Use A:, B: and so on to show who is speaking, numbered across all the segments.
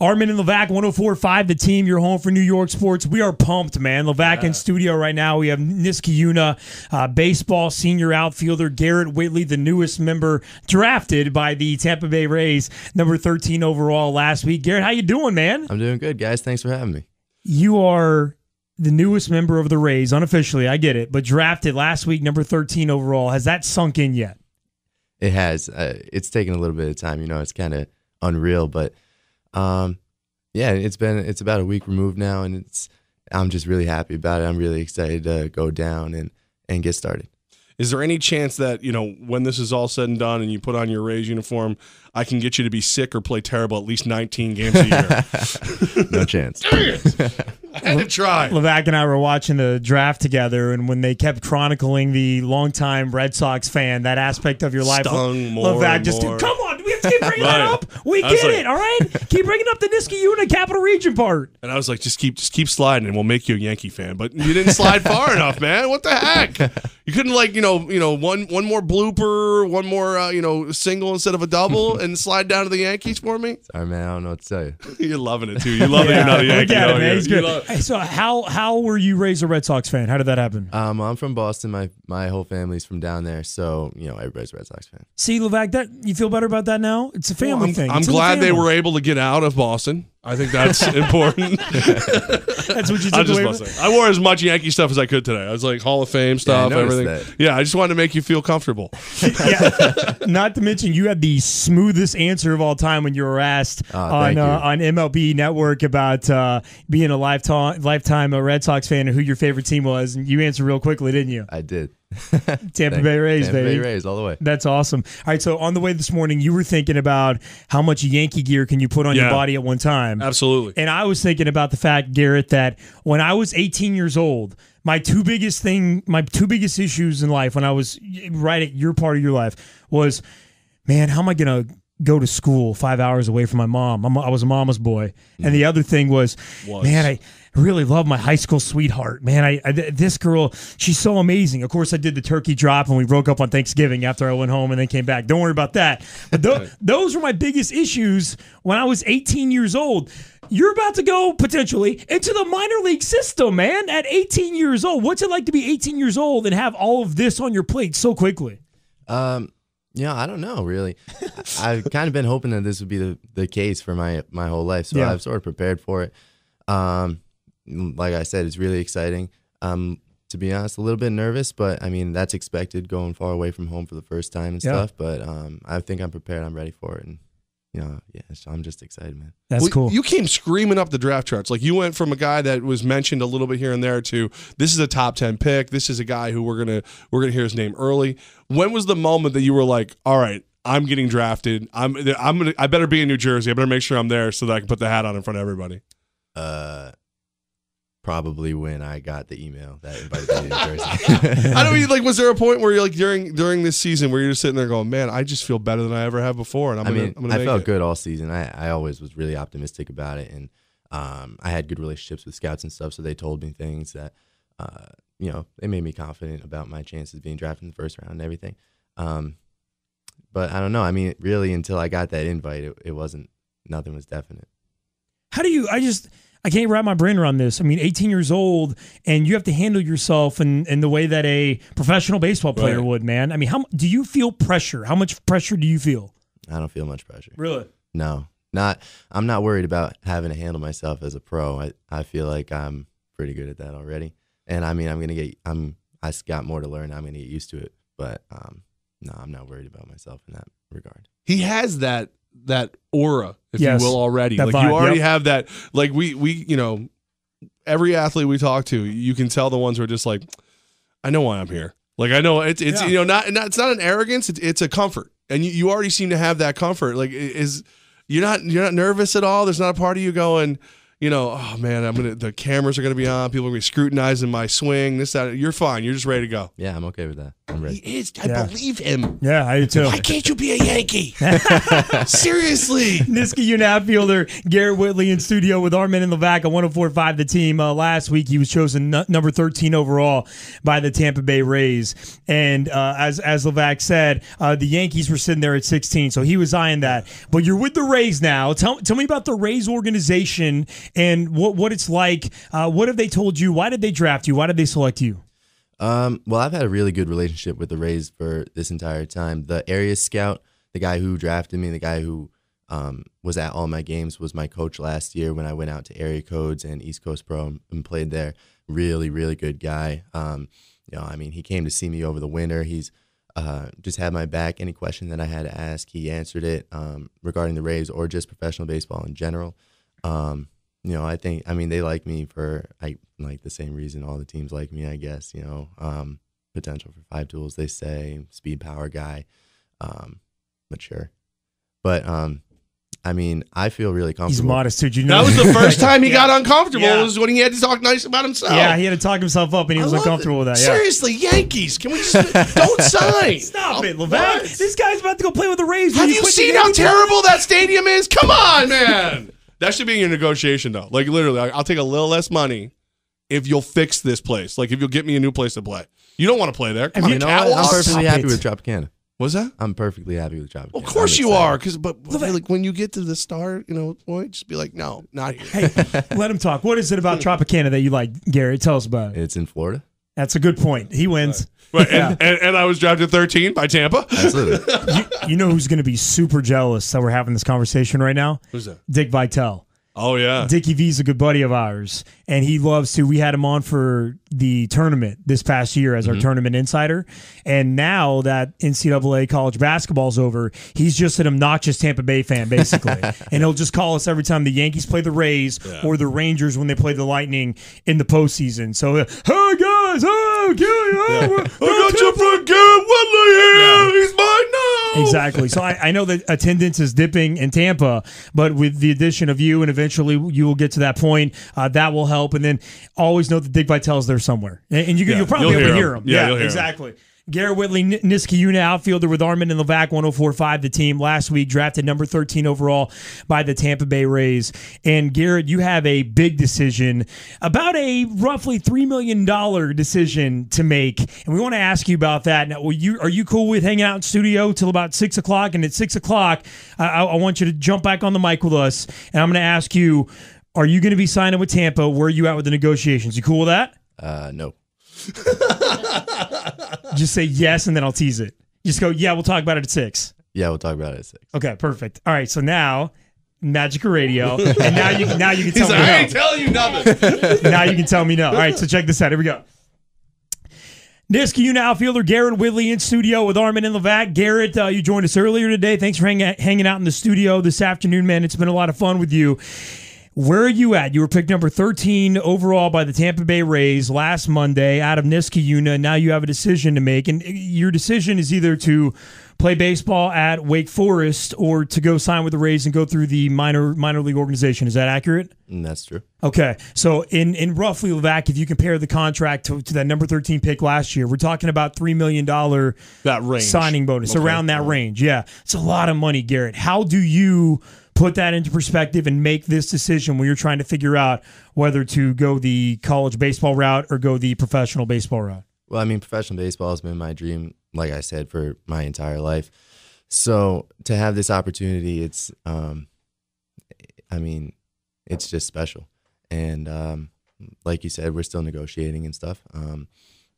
A: Armen and Levack, 104.5, the team, your home for New York sports. We are pumped, man. Levack in studio right now. We have Niskayuna, baseball senior outfielder Garrett Whitley, the newest member drafted by the Tampa Bay Rays, number 13 overall last week. Garrett, how you doing, man?
B: I'm doing good, guys. Thanks for having me.
A: You are the newest member of the Rays, unofficially, I get it, but drafted last week, number 13 overall. Has that sunk in yet?
B: It has. It's taken a little bit of time. You know, it's kind of unreal, but yeah, it's about a week removed now, and I'm just really happy about it. I'm really excited to go down and get started.
C: Is there any chance that, you know, when this is all said and done and you put on your Rays uniform, I can get you to be sick or play terrible at least 19 games a year?
B: No chance.
C: Dang it. I had to try.
A: Levack and I were watching the draft together, and when they kept chronicling the longtime Red Sox fan, that aspect of your life, Levack just, come on, do we have to keep bringing that up? We get it, all right? Keep bringing up the Niskayuna Capital Region part.
C: And I was like, just keep sliding, and we'll make you a Yankee fan. But you didn't slide far enough, man. What the heck? You couldn't, like, you know, one more blooper, one more, single instead of a double, and slide down to the Yankees for me.
B: Sorry, man. I don't know what to tell you.
C: You're loving it too. You love it. You're not a Yankee.
A: Look at it, man. He's good. Hey, so how were you raised a Red Sox fan? How did that happen?
B: I'm from Boston. My whole family's from down there, so everybody's a Red Sox fan.
A: See, Levack, that you feel better about that now? It's a family thing.
C: I'm glad they were able to get out of Boston. I think that's important.
A: That's what you took away from it?
C: I wore as much Yankee stuff as I could today. I was like Hall of Fame stuff, everything.
B: That.
C: Yeah, I just wanted to make you feel comfortable.
A: Yeah. Not to mention, you had the smoothest answer of all time when you were asked on MLB Network about being a lifetime Red Sox fan and who your favorite team was. And you answered real quickly, didn't you?
B: I did.
A: Tampa Bay Rays, baby.
B: Tampa Bay Rays all the way.
A: That's awesome. All right, so on the way this morning, you were thinking about how much Yankee gear can you put on your body at one time.
C: Absolutely.
A: And I was thinking about the fact, Garrett, that when I was 18 years old, my two biggest issues in life when I was right at your part of your life was, man, how am I going to go to school 5 hours away from my mom? I was a mama's boy. And the other thing was, man, I really love my high school sweetheart. Man, this girl, she's so amazing. Of course, I did the turkey drop and we broke up on Thanksgiving after I went home and then came back. Don't worry about that. But those were my biggest issues when I was 18 years old. You're about to go, potentially, into the minor league system, man, at 18 years old. What's it like to be 18 years old and have all of this on your plate so quickly?
B: Yeah, I don't know, really. I've kind of been hoping that this would be the case for my whole life, so I've sort of prepared for it. Like I said, it's really exciting. To be honest, a little bit nervous, but I mean, that's expected going far away from home for the first time and stuff. But I think I'm prepared. I'm ready for it. And, so I'm just excited, man.
A: That's cool.
C: You came screaming up the draft charts. Like, you went from a guy that was mentioned a little bit here and there to, this is a top 10 pick. This is a guy who we're gonna hear his name early. When was the moment that you were like, all right, I'm getting drafted. I better be in New Jersey. I better make sure I'm there so that I can put the hat on in front of everybody.
B: Probably when I got the email that invited me to New Jersey.
C: I don't mean, like, was there a point where you're like during this season where you're just sitting there going, man, I just feel better than I ever have before, and I felt
B: good all season. I always was really optimistic about it, and I had good relationships with scouts and stuff, so they told me things that they made me confident about my chances being drafted in the first round and everything. But I don't know. I mean, really, until I got that invite, nothing was definite.
A: How do you? I can't wrap my brain around this. I mean, 18 years old, and you have to handle yourself in the way that a professional baseball player would, man. I mean, how do you feel pressure? How much pressure do you feel?
B: I don't feel much pressure.
A: Really?
B: No. I'm not worried about having to handle myself as a pro. I feel like I'm pretty good at that already. And I mean, I got more to learn. I'm going to get used to it. But no, I'm not worried about myself in that regard.
C: He has that aura, if you will, already.
A: That
C: like
A: vibe,
C: you already have that. Like we every athlete we talk to, you can tell the ones who are just like, I know why I'm here. Like, I know it's it's not an arrogance, it's a comfort. And you already seem to have that comfort. Like, you're not nervous at all. There's not a part of you going, oh man, the cameras are gonna be on. People are gonna be scrutinizing my swing. This, that. You're fine. You're just ready to go.
B: Yeah, I'm okay with that. I'm ready.
C: He is. I believe him.
A: Yeah, I do too.
C: Why can't you be a Yankee? Seriously.
A: Niska Uni outfielder Garrett Whitley in studio with Armen and Levack on 104.5 The Team. Last week he was chosen number 13 overall by the Tampa Bay Rays, and as Levack said, the Yankees were sitting there at 16, so he was eyeing that. But you're with the Rays now. Tell me about the Rays organization and what it's like. What have they told you? Why did they draft you? Why did they select you?
B: Well, I've had a really good relationship with the Rays for this entire time. The area scout, the guy who drafted me, the guy who was at all my games, was my coach last year when I went out to area codes and East Coast Pro and played there. Really, really good guy. He came to see me over the winter. He's just had my back. Any question that I had to ask, he answered it regarding the Rays or just professional baseball in general. They like me for the same reason all the teams like me, I guess. Potential for 5 tools, they say, speed, power guy, mature. But I feel really comfortable.
A: He's modest too.
C: That was the first time he got uncomfortable. Was when he had to talk nice about himself.
A: Yeah, he had to talk himself up, and he was uncomfortable with that. Yeah.
C: Seriously, Yankees, can we just don't sign?
A: Stop it, Levack. This guy's about to go play with the Rays.
C: Have you seen how terrible that stadium is? Come on, man. That should be in your negotiation, though. Like, literally, I'll take a little less money if you'll fix this place. Like, if you'll get me a new place to play. You don't want to play there. Come on,
B: I'm perfectly happy with Tropicana.
C: What's that?
B: I'm perfectly happy with Tropicana.
C: Well, of course you are, but when you get to the star, point, just be like, no, not here.
A: Hey, let him talk. What is it about Tropicana that you like, Garrett? Tell us about it.
B: It's in Florida.
A: That's a good point. He wins.
C: Right. And I was drafted 13 by Tampa.
B: Absolutely.
A: You know who's going to be super jealous that we're having this conversation right now?
C: Who's that?
A: Dick Vitale.
C: Oh, yeah.
A: Dickie V's a good buddy of ours, and he loves to. We had him on for the tournament this past year as our tournament insider, and now that NCAA college basketball's over, he's just an obnoxious Tampa Bay fan, basically. And he'll just call us every time the Yankees play the Rays or the Rangers when they play the Lightning in the postseason. So, hey, guys, I
C: got your friend Garrett Whitley here. He's mine now.
A: Exactly. So I know that attendance is dipping in Tampa, but with the addition of you and eventually you will get to that point, that will help. And then always know that Dick Vitale's there somewhere. And you'll probably be able to hear him.
C: Yeah,
A: exactly. Him. Garrett Whitley, Niska Uni outfielder with Armen and Levack, 104.5 The Team. Last week, drafted number 13 overall by the Tampa Bay Rays. And Garrett, you have a big decision, about a roughly $3 million decision to make. And we want to ask you about that. Now, are you cool with hanging out in studio till about 6 o'clock? And at 6 o'clock, I want you to jump back on the mic with us. And I'm going to ask you, are you going to be signing with Tampa? Where are you at with the negotiations? You cool with that?
B: No.
A: Just say yes, and then I'll tease it. Just go, yeah, we'll talk about it at 6.
B: Yeah, we'll talk about it at 6.
A: Okay, perfect. All right, so now, Magic of Radio, and now you can tell me no.
C: I ain't telling you nothing.
A: Now you can tell me no. All right, so check this out. Here we go. Niska Uni outfielder Garrett Whitley in studio with Armen and Levack. Garrett, you joined us earlier today. Thanks for hanging out in the studio this afternoon, man. It's been a lot of fun with you. Where are you at? You were picked number 13 overall by the Tampa Bay Rays last Monday out of Niska Uni. Now you have a decision to make, and your decision is either to play baseball at Wake Forest or to go sign with the Rays and go through the minor league organization. Is that accurate?
B: That's true.
A: Okay, so in roughly, Levack, if you compare the contract to that number 13 pick last year, we're talking about $3 million
C: that range.
A: Signing bonus, around that range. Yeah, it's a lot of money, Garrett. How do you put that into perspective and make this decision when you're trying to figure out whether to go the college baseball route or go the professional baseball route?
B: Well, I mean, professional baseball has been my dream, like I said, for my entire life. So to have this opportunity, it's just special. And like you said, we're still negotiating and stuff,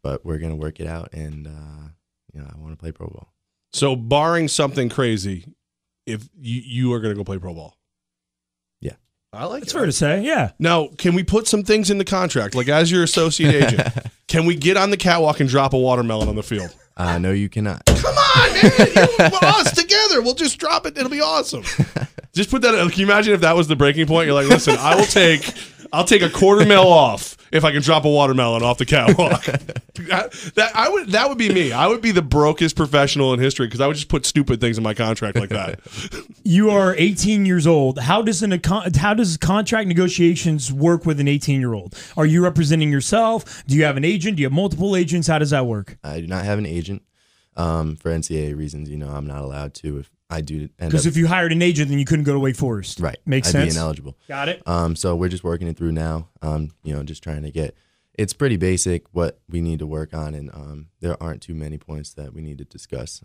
B: but we're going to work it out. And, I want to play pro ball.
C: So barring something crazy, if you are going to go play pro ball.
B: Yeah.
C: I like it.
A: It's fair to say, yeah.
C: Now, can we put some things in the contract? Like, as your associate agent, can we get on the catwalk and drop a watermelon on the field?
B: No, you cannot.
C: Come on, man. Us together. We'll just drop it. It'll be awesome. Just put that. Can you imagine if that was the breaking point? You're like, listen, I'll take $250,000 off if I can drop a watermelon off the catwalk. that would be me. I would be the brokest professional in history because I would just put stupid things in my contract like that.
A: You are 18 years old. How does contract negotiations work with an 18-year-old? Are you representing yourself? Do you have an agent? Do you have multiple agents? How does that work?
B: I do not have an agent. For NCAA reasons, I'm not allowed to. If I do,
A: because if you hired an agent, then you couldn't go to Wake Forest.
B: Right,
A: makes
B: I'd
A: sense.
B: be ineligible.
A: Got it.
B: So we're just working it through now. Just trying to get. It's pretty basic what we need to work on, and there aren't too many points that we need to discuss.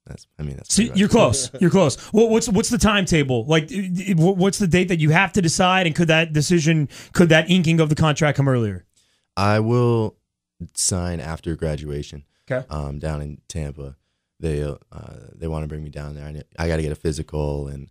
B: That's.
A: See, you're close. You're close. Well, what's the timetable? Like, what's the date that you have to decide? And could that inking of the contract come earlier?
B: I will sign after graduation.
A: Okay.
B: Down in Tampa, they want to bring me down there. I got to get a physical and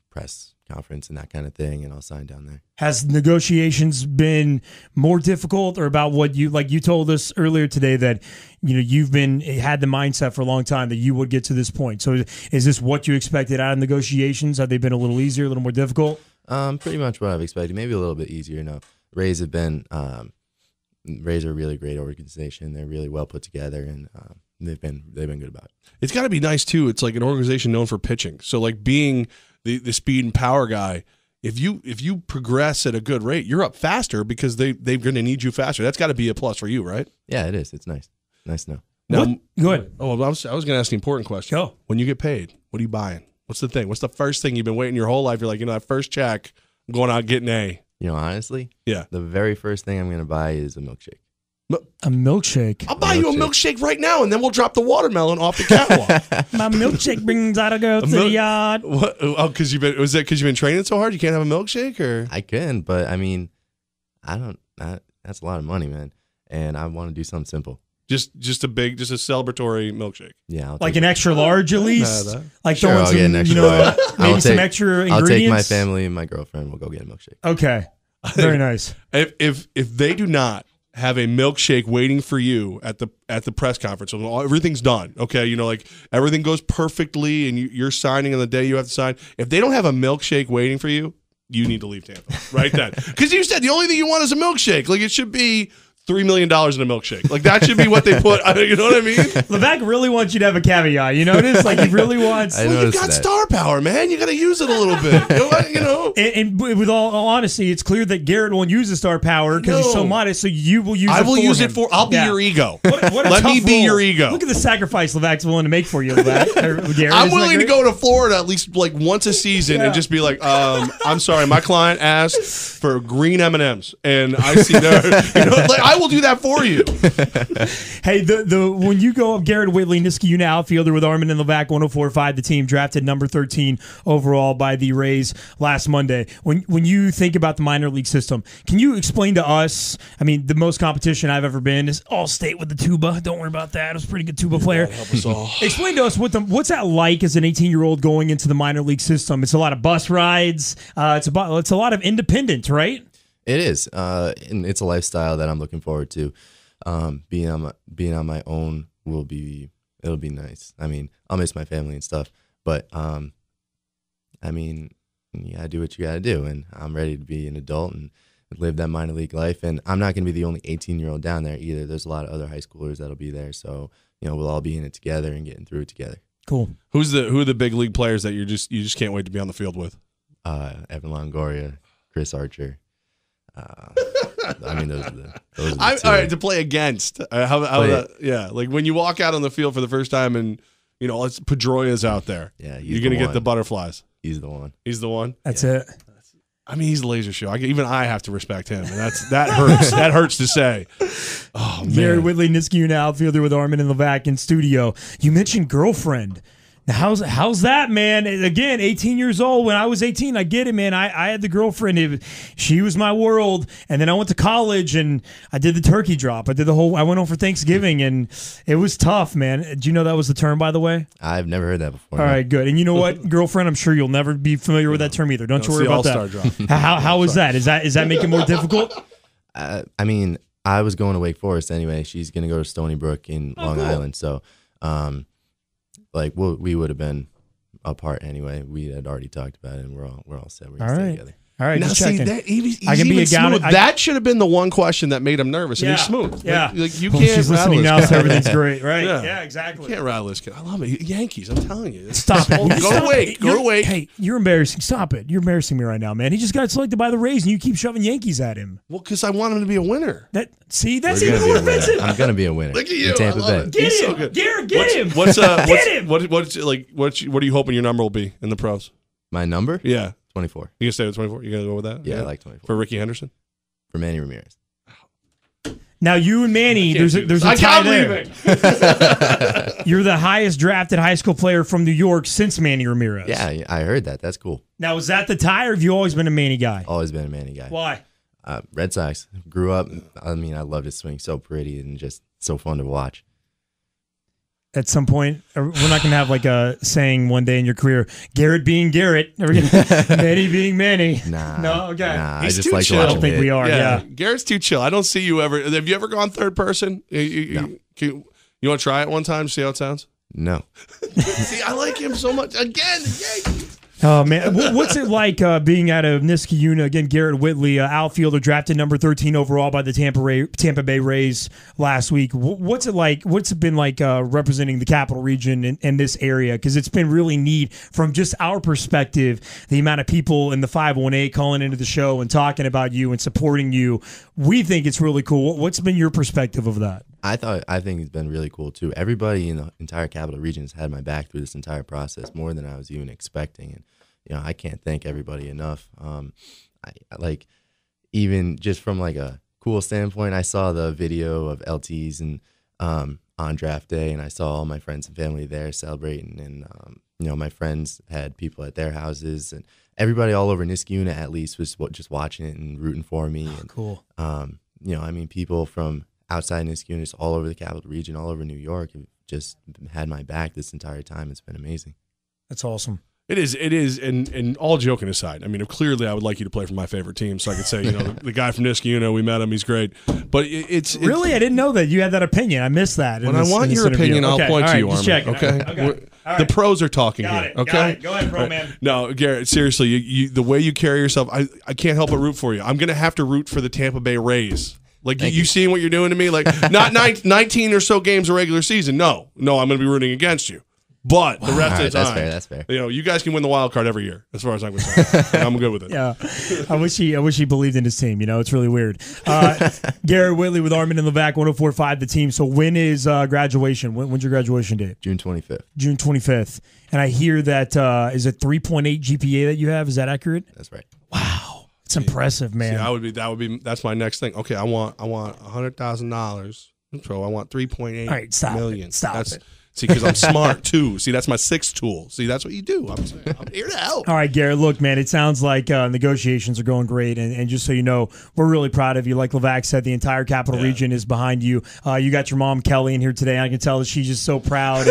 B: press conference and that kind of thing, and I'll sign down there.
A: Has negotiations been more difficult, or about what you told us earlier today that you've had the mindset for a long time that you would get to this point? So is this what you expected out of negotiations? Have they been a little easier, a little more difficult?
B: Pretty much what I've expected. Maybe a little bit easier. No, Rays have been. Rays are a really great organization. They're really well put together, and they've been good about it.
C: It's got to be nice too. It's like an organization known for pitching. So like being the speed and power guy, if you progress at a good rate, you're up faster because they're going to need you faster. That's got to be a plus for you, right?
B: Yeah, it is. It's nice. Nice to know.
C: Now,
A: go ahead.
C: Oh, I was going to ask the important question.
A: Go.
C: When you get paid, what are you buying? What's the thing? What's the first thing you've been waiting your whole life? You're like, that first check, I'm going out getting A.
B: Honestly,
C: yeah.
B: The very first thing I'm going to buy is a milkshake.
A: A milkshake.
C: I'll buy you a milkshake right now, and then we'll drop the watermelon off the catwalk.
A: My milkshake brings out a girl to the yard.
C: What? Oh, because you've been training so hard, you can't have a milkshake, or
B: I can, but I don't. That's a lot of money, man, and I want to do something simple.
C: Just a celebratory milkshake.
B: Yeah,
A: like an extra large at least. Like
B: sure,
A: throwing
B: I'll get an extra
A: maybe some extra ingredients.
B: I'll take my family and my girlfriend. We'll go get a milkshake.
A: Okay, very nice.
C: If they do not have a milkshake waiting for you at the press conference, so everything's done. Okay, like everything goes perfectly, and you're signing on the day you have to sign. If they don't have a milkshake waiting for you, you need to leave Tampa right then, because you said the only thing you want is a milkshake. Like it should be $3 million in a milkshake. Like that should be what they put. You know what I mean?
A: Levack really wants you to have a caveat. You notice? Like he really wants.
C: Well, you've got star power, man. You got to use it a little bit.
A: And with all honesty, it's clear that Garrett won't use the star power because he's so modest. So you will use.
C: I
A: it
C: will
A: for
C: use
A: him.
C: it for. I'll be your ego.
A: What
C: Let me be
A: role.
C: your ego.
A: Look at the sacrifice Levack's willing to make for you, Levack. Garrett,
C: I'm willing to go to Florida at least like once a season and just be like, I'm sorry, my client asked for green M&Ms, and I see there. I will do that for you.
A: Hey, when you go up Garrett Whitley, Niskayuna outfielder with Armen and Levack, 104.5, the team drafted number 13 overall by the Rays last Monday. When you think about the minor league system, can you explain to us? The most competition I've ever been is All-State with the tuba. Don't worry about that. I was a pretty good tuba player.
C: Help us all.
A: Explain to us what's that like as an 18-year-old going into the minor league system. It's a lot of bus rides. It's a lot of independence, right?
B: It is, and it's a lifestyle that I'm looking forward to. Being on my own it'll be nice. I'll miss my family and stuff, but you gotta do what you gotta do, and I'm ready to be an adult and live that minor league life. And I'm not gonna be the only 18-year-old down there either. There's a lot of other high schoolers that'll be there, so we'll all be in it together and getting through it together.
A: Cool.
C: Who are the big league players that you just can't wait to be on the field with?
B: Evan Longoria, Chris Archer. Those are the two.
C: All right, to play against. How that? Yeah, like when you walk out on the field for the first time and Pedroia's out there.
B: Yeah,
C: you're gonna get the butterflies.
B: He's the one.
C: He's the one.
A: That's it.
C: He's a laser show. Even I have to respect him, and that hurts. That hurts to say. Oh man.
A: Garrett Whitley, Niskayuna outfielder with Armen and Levack in studio. You mentioned girlfriend. Now, how's that, man? Again, 18 years old. When I was 18, I get it, man. I had the girlfriend. She was my world. And then I went to college and I did the turkey drop. I went home for Thanksgiving and it was tough, man. Do you know that was the term, by the way?
B: I've never heard that before.
A: All right, good. And you know what, girlfriend? I'm sure you'll never be familiar with that term either. Don't you worry about that. Drop. How is that? Is that make it more difficult?
B: I was going to Wake Forest anyway. She's going to go to Stony Brook in Long Island. So, we would have been apart anyway. We had already talked about it, and we're all set. We're going to stay together.
A: All right,
C: Now
A: just
C: see
A: checking.
C: that he's
A: I can be
C: even
A: a gown-
C: smooth. That should have been the one question that made him nervous, and he's
A: Yeah,
C: smooth.
A: yeah.
C: Like you
A: Well,
C: can't.
A: she's
C: rattle
A: listening
C: this
A: now,
C: guy.
A: so everything's great, right?
C: Yeah.
A: Yeah, exactly.
C: You can't rattle this kid. I love it. Yankees. I'm telling you.
A: Stop it.
C: Go
A: Stop
C: away.
A: it.
C: Go away.
A: Hey, you're embarrassing. Stop it. You're embarrassing me right now, man. He just got selected by the Rays, and you keep shoving Yankees at him.
C: Well, because I want him to be a winner.
A: That's
B: We're
A: even
B: gonna
A: more
B: be a winner.
A: offensive.
B: I'm gonna be a winner.
C: Look at you.
B: In Tampa
C: I love
B: Bay.
C: it.
A: Get
C: He's
A: him,
C: so good.
A: Garrett. Get him.
C: What's
A: Get him.
C: what are you hoping your number will be in the pros?
B: My number?
C: Yeah.
B: 24.
C: You gonna stay with 24? You gonna go with that?
B: Yeah, I like 24.
C: For Ricky Henderson?
B: For Manny Ramirez.
A: Now you and Manny, there's a tie there. You're the highest drafted high school player from New York since Manny Ramirez.
B: Yeah, I heard that. That's cool.
A: Now is that the tie, or have you always been a Manny guy?
B: Always been a Manny guy.
A: Why?
B: Red Sox. Grew up. I mean, I loved his swing. So pretty and just so fun to watch.
A: At some point, we're not going to have like a saying one day in your career, Garrett being Garrett, Manny being Manny.
B: Nah.
A: No, okay.
B: Nah, I
C: He's
B: just
C: too
B: like
C: chill.
B: to
A: I
B: watch
A: don't think
B: him
A: we
B: hit.
A: are. Yeah.
C: Garrett's too chill. I don't see you ever. Have you ever gone third person? You want to try it one time? See how it sounds?
B: No.
C: See, I like him so much. Again, the Yankees.
A: Oh, man. What's it like being out of Niskayuna? Again, Garrett Whitley, outfielder, drafted number 13 overall by the Tampa Bay Rays last week. What's it like? What's it been like representing the Capital Region in this area? Because it's been really neat from just our perspective, the amount of people in the 518 calling into the show and talking about you and supporting you. We think it's really cool. What's been your perspective of that?
B: I think it's been really cool too. Everybody in the entire Capital Region has had my back through this entire process, more than I was even expecting. And I can't thank everybody enough. I like, even just from like a cool standpoint, I saw the video of LTs and on draft day, and I saw all my friends and family there celebrating, and my friends had people at their houses, and everybody all over Niskayuna at least was just watching it and rooting for me. And,
A: cool.
B: I mean, people from outside Niskayuna, just all over the Capital Region, all over New York, have just had my back this entire time. It's been amazing.
A: That's awesome.
C: It is, and all joking aside, I mean, clearly I would like you to play for my favorite team, so I could say, the guy from Niskayuna, we met him, he's great. But it's
A: really, I didn't know that you had that opinion. I missed that.
C: When I want your opinion, I'll point to you, Armen. Okay? The pros are talking here. Okay,
A: got it. Go ahead, pro man.
C: No, Garrett, seriously, you the way you carry yourself, I can't help but root for you. I'm gonna have to root for the Tampa Bay Rays. Like, you seeing what you're doing to me? Like, not 19 or so games of regular season. No, I'm going to be rooting against you. But the rest of the time,
B: that's fair.
C: You guys can win the wild card every year, as far as I'm concerned. I'm good with it.
A: Yeah, I wish he believed in his team. It's really weird. Garrett Whitley with Armen and Levack, 104.5 the team. So when is graduation? When's your graduation date?
B: June 25th.
A: June 25th. And I hear that is it 3.8 GPA that you have? Is that accurate?
B: That's right.
A: Wow, it's impressive, man.
C: See, that's my next thing. Okay, I want $100,000. So I want 3.8
A: All right, stop
C: million.
A: Stop it.
C: See, because I'm smart too. See, that's my sixth tool. See, that's what you do. I'm here to help.
A: All right, Garrett, look, man, it sounds like negotiations are going great. And just so you know, we're really proud of you. Like Levack said, the entire Capital Region is behind you. You got your mom, Kelly, in here today. I can tell that she's just so proud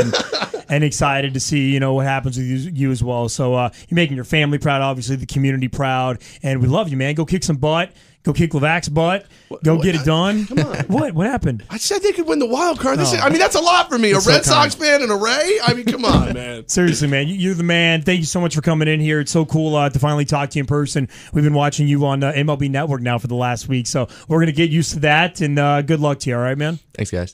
A: and excited to see, what happens with you as well. So you're making your family proud, obviously, the community proud. And we love you, man. Go kick some butt. Go kick Levack's butt. Get it done. Come on. What happened?
C: I said they could win the wild card. That's a lot for me. A Red Sox fan and a Ray? I mean, come on, man.
A: Seriously, man. You're the man. Thank you so much for coming in here. It's so cool to finally talk to you in person. We've been watching you on MLB Network now for the last week, so we're going to get used to that, and good luck to you, all right, man?
B: Thanks, guys.